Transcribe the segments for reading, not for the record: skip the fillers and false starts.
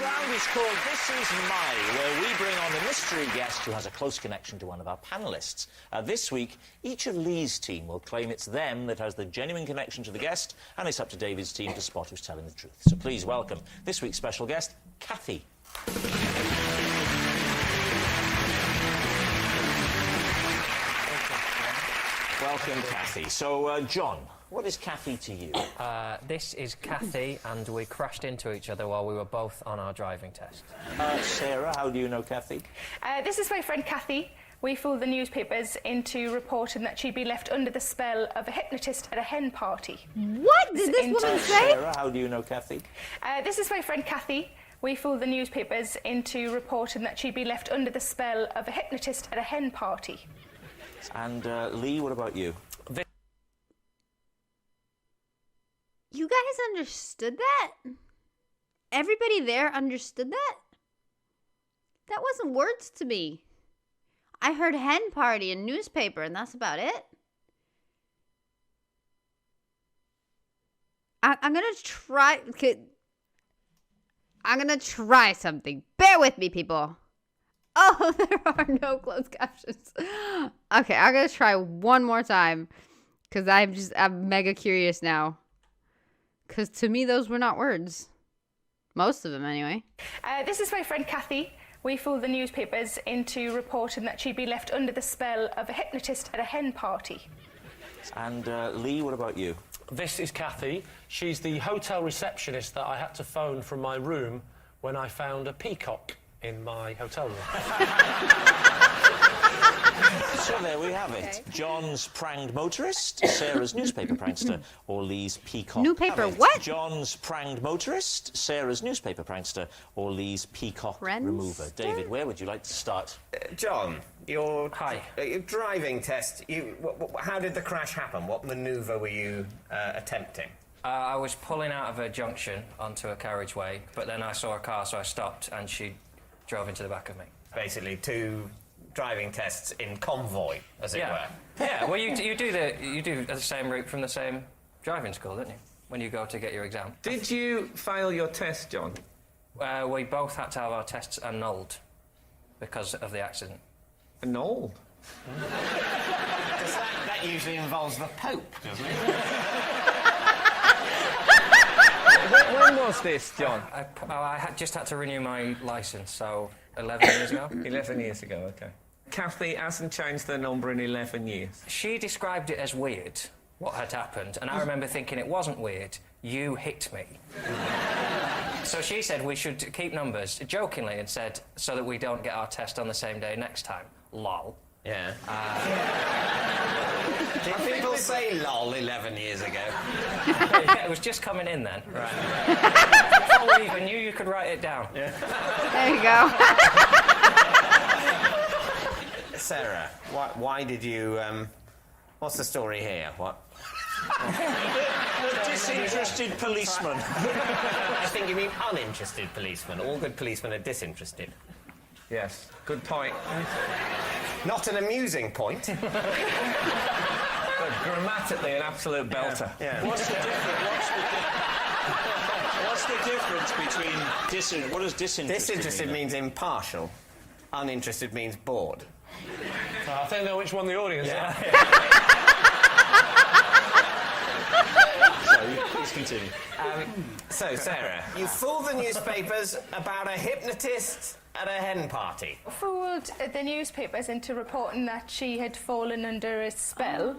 round is called This Is My, where we bring on a mystery guest who has a close connection to one of our panellists. This week, each of Lee's team will claim it's them that has the genuine connection to the guest, and it's up to David's team to spot who's telling the truth. So please welcome this week's special guest, Cathy. Welcome, Cathy. So, John, what is Cathy to you? This is Cathy, and we crashed into each other while we were both on our driving test. Sarah, how do you know Cathy? This is my friend Cathy. We fooled the newspapers into reporting that she'd be left under the spell of a hypnotist at a hen party. What did this woman say? Sarah, how do you know Cathy? This is my friend Cathy. We fooled the newspapers into reporting that she'd be left under the spell of a hypnotist at a hen party. And, Lee, what about you? You guys understood that? Everybody there understood that? That wasn't words to me. I heard hen party and newspaper, and that's about it. I'm gonna try something. Bear with me, people. Oh, there are no closed captions. Okay, I'm gonna try one more time, because I'm mega curious now. Because to me, those were not words. Most of them, anyway. This is my friend Cathy. We fooled the newspapers into reporting that she'd be left under the spell of a hypnotist at a hen party. And, Lee, what about you? This is Cathy. She's the hotel receptionist that I had to phone from my room when I found a peacock in my hotel room. So there we have it. Okay. John's pranged motorist, Sarah's newspaper prankster, or Lee's peacock... Newspaper what? John's pranged motorist, Sarah's newspaper prankster, or Lee's peacock remover. David, where would you like to start? John, your driving test, how did the crash happen? What manoeuvre were you attempting? I was pulling out of a junction onto a carriageway, but then I saw a car, so I stopped, and she drove into the back of me. Basically, two driving tests in convoy, as it were. Yeah, well, you do the same route from the same driving school, don't you? When you go to get your exam. Did you fail your test, John? We both had to have our tests annulled because of the accident. Annulled? That usually involves the Pope, doesn't it? When was this, John? I just had to renew my licence, so 11 years ago. 11 years ago, OK. Cathy hasn't changed her number in 11 years. She described it as weird, what had happened, and I remember thinking it wasn't weird. You hit me. So she said we should keep numbers, jokingly, and said, so that we don't get our test on the same day next time. Lol. Yeah. Did people say lol 11 years ago? Yeah, it was just coming in then. Right. Before we even knew you could write it down. Yeah. There you go. Sarah, why did you... what's the story here? What? The disinterested policeman. I think you mean uninterested policeman. All good policemen are disinterested. Yes, good point. Not an amusing point. But grammatically, an absolute belter. Yeah. What's the difference between what does disinterested Disinterested means impartial. Uninterested means bored. I think I know which one the audience is. Please continue. So, Sarah, you fooled the newspapers about a hypnotist at a hen party. Fooled the newspapers into reporting that she had fallen under a spell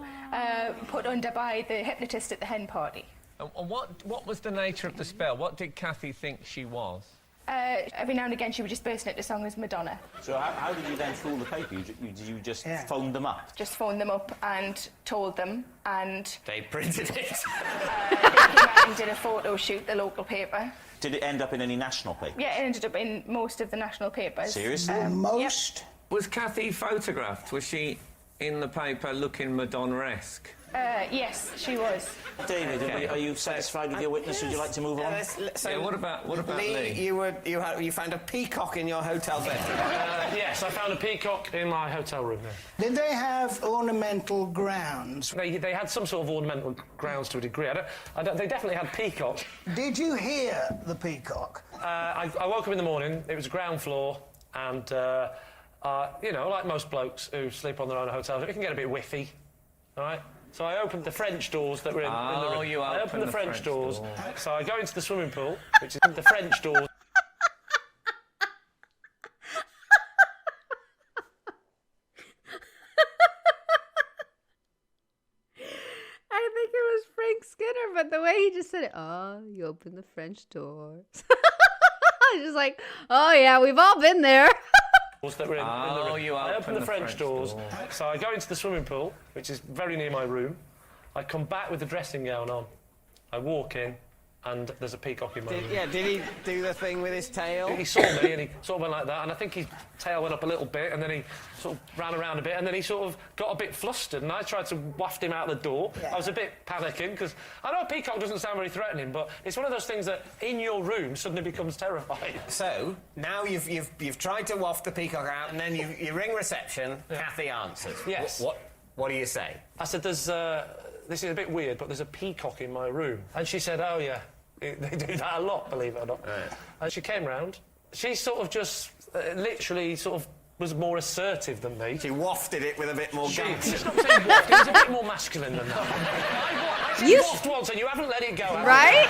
put under by the hypnotist at the hen party. And what was the nature of the spell? What did Cathy think she was? Every now and again she would just burst into song as Madonna. So how did you then fool the paper? Did you just phone them up? Just phoned them up and told them, and... They printed it. They came out and did a photo shoot, the local paper. Did it end up in any national paper? Yeah, it ended up in most of the national papers. Seriously? Most? Yep. Was Cathy photographed? Was she in the paper looking Madonna-esque? Yes, she was. David, are you satisfied with your witness? Would you like to move on? So what about Lee? You found a peacock in your hotel bedroom. Yes, I found a peacock in my hotel room. Yeah. Did they have ornamental grounds? They had some sort of ornamental grounds to a degree. They definitely had peacocks. Did you hear the peacock? I woke up in the morning, it was ground floor, and, you know, like most blokes who sleep on their own hotels, it can get a bit whiffy, all right? So I opened the French doors that were in the room. You I opened the French doors. door. So I go into the swimming pool, which is the French doors. I think it was Frank Skinner, but the way he just said it, oh, you open the French doors. I was just like, oh yeah, we've all been there. That were in the room. I opened the French doors. door. So I go into the swimming pool, which is very near my room. I come back with the dressing gown on. I walk in, and there's a peacock in my room. Yeah, did he do the thing with his tail? He saw me, and he sort of went like that, and I think his tail went up a little bit, and then he sort of ran around a bit, and then he sort of got a bit flustered, and I tried to waft him out the door. I was a bit panicking, because I know a peacock doesn't sound very threatening, but it's one of those things that in your room suddenly becomes terrifying. So, now you've tried to waft the peacock out, and then you ring reception, Cathy answers. Yes. What do you say? I said, this is a bit weird, but there's a peacock in my room. And she said, oh, yeah, they do that a lot, believe it or not. Right. And she came round. She sort of just literally sort of was more assertive than me. She wafted it with a bit more gumption. It's not saying waft, it was a bit more masculine than that. I said waft once and you haven't let it go. Right?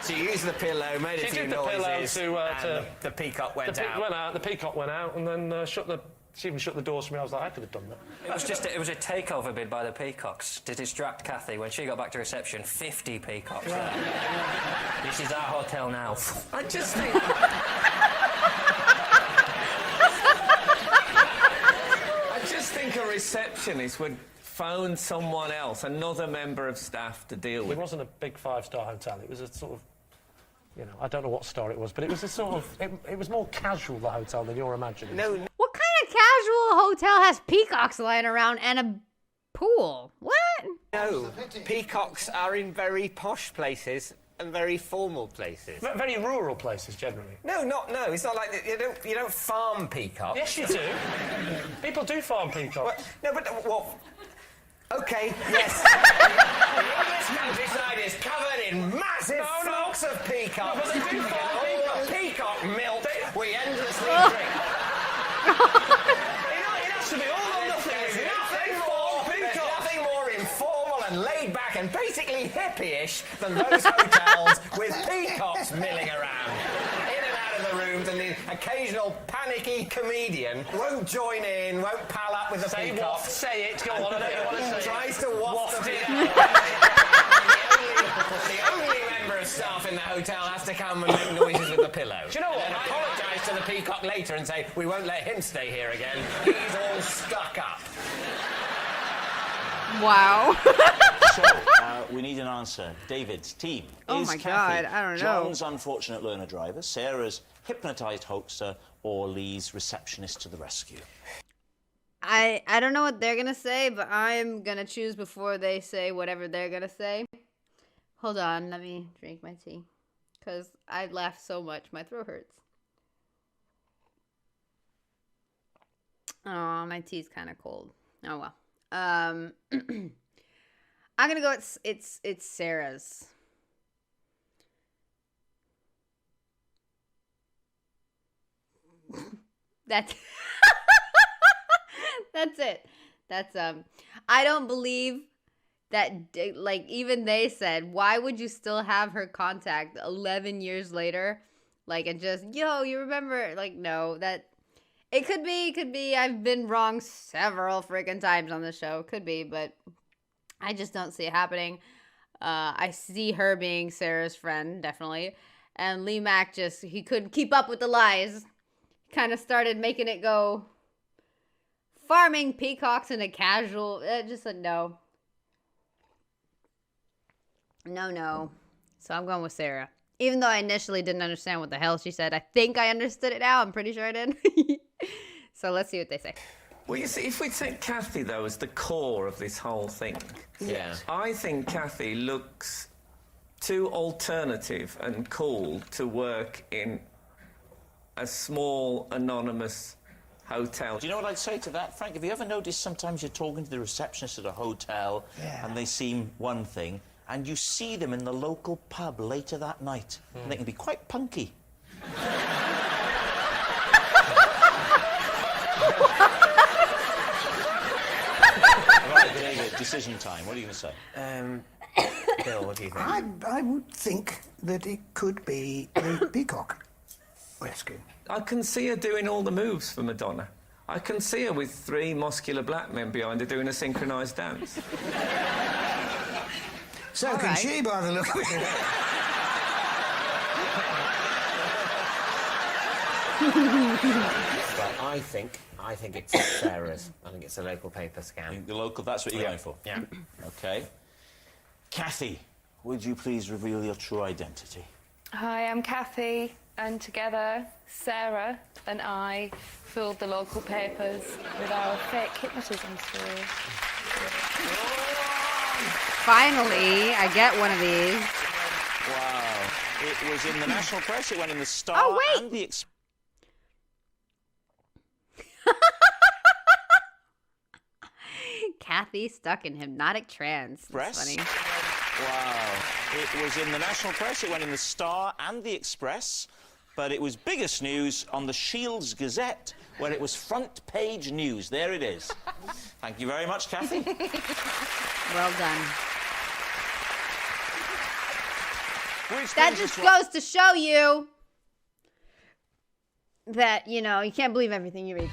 She used the pillow, made a few noises, and the peacock went out. The peacock went out, and then she even shut the doors for me. I was like, I could have done that. It was a takeover bid by the peacocks to distract Cathy. When she got back to reception, 50 peacocks there. This is our hotel now. I just think... I just think a receptionist would phone someone else, another member of staff, to deal with. It wasn't a big five-star hotel. It was a sort of, you know, I don't know what star it was, but it was a sort of... It was more casual, the hotel, than you're imagining. No. What kind of casual hotel has peacocks lying around and a pool? What? No, peacocks are in very posh places and very formal places. Very rural places, generally. No, it's not like that. You don't farm peacocks. Yes, you do. People do farm peacocks. No, but what? Okay, yes. The English countryside is covered in massive flocks of peacocks. No, but they do farm all the peacock milk we endlessly drink. It has to be all or nothing. There's nothing more informal and laid back and basically hippie-ish than those hotels with peacocks milling around. In and out of the rooms, and the occasional panicky comedian won't join in, won't pal up with the peacock. Say it, go on, I don't want to say it. Tries to waft it out. The only member of staff in the hotel has to come and make noises with the pillow. Do you know what? And apologise to the peacock later and say, we won't let him stay here again. He's all stuck up. Wow. So, we need an answer. David's team. Oh Is my Cathy God, I don't know. John's unfortunate learner driver, Sarah's hypnotised hoaxer, or Lee's receptionist to the rescue? I don't know what they're gonna say, but I'm gonna choose before they say whatever they're gonna say. Hold on, let me drink my tea. Because I laughed so much, my throat hurts. Oh, my tea's kind of cold. Oh well. I'm gonna go. It's Sarah's. That's it. That's I don't believe that, like, even they said, why would you still have her contact 11 years later? Like, and just, yo, you remember? Like, no, that it could be. I've been wrong several freaking times on the show. Could be, but I just don't see it happening. I see her being Sarah's friend, definitely. And Lee Mack he couldn't keep up with the lies. Kind of started making it go farming peacocks in a casual, just a no. No. So I'm going with Sarah. Even though I initially didn't understand what the hell she said, I think I understood it now. I'm pretty sure I did. So let's see what they say. Well, you see, if we take Cathy, though, as the core of this whole thing, Yeah. I think Cathy looks too alternative and cool to work in a small, anonymous hotel. Do you know what I'd say to that, Frank? Have you ever noticed sometimes you're talking to the receptionist at a hotel and they seem one thing, and you see them in the local pub later that night. And they can be quite punky. Right, David, decision time. What are you going to say? Bill, what do you think? I would think that it could be the peacock rescue. I can see her doing all the moves for Madonna. I can see her with 3 muscular black men behind her doing a synchronised dance. So All can right. she, by the look of it. But I think it's Sarah's. I think it's a local paper scam. The local, that's what you're going for? Yeah. OK. Cathy, would you please reveal your true identity? Hi, I'm Cathy, and together, Sarah and I filled the local papers with our fake hypnotism story. Finally, I get one of these. Wow. It was in the national press, it went in the Star Oh, wait. and the Express. Cathy stuck in hypnotic trance. That's funny. Wow. It was in the national press, it went in the Star and the Express, but it was biggest news on the Shields Gazette, where it was front page news. There it is. Thank you very much, Cathy. Well done. Which That brings us just to our- goes to show you that, you know, you can't believe everything you read.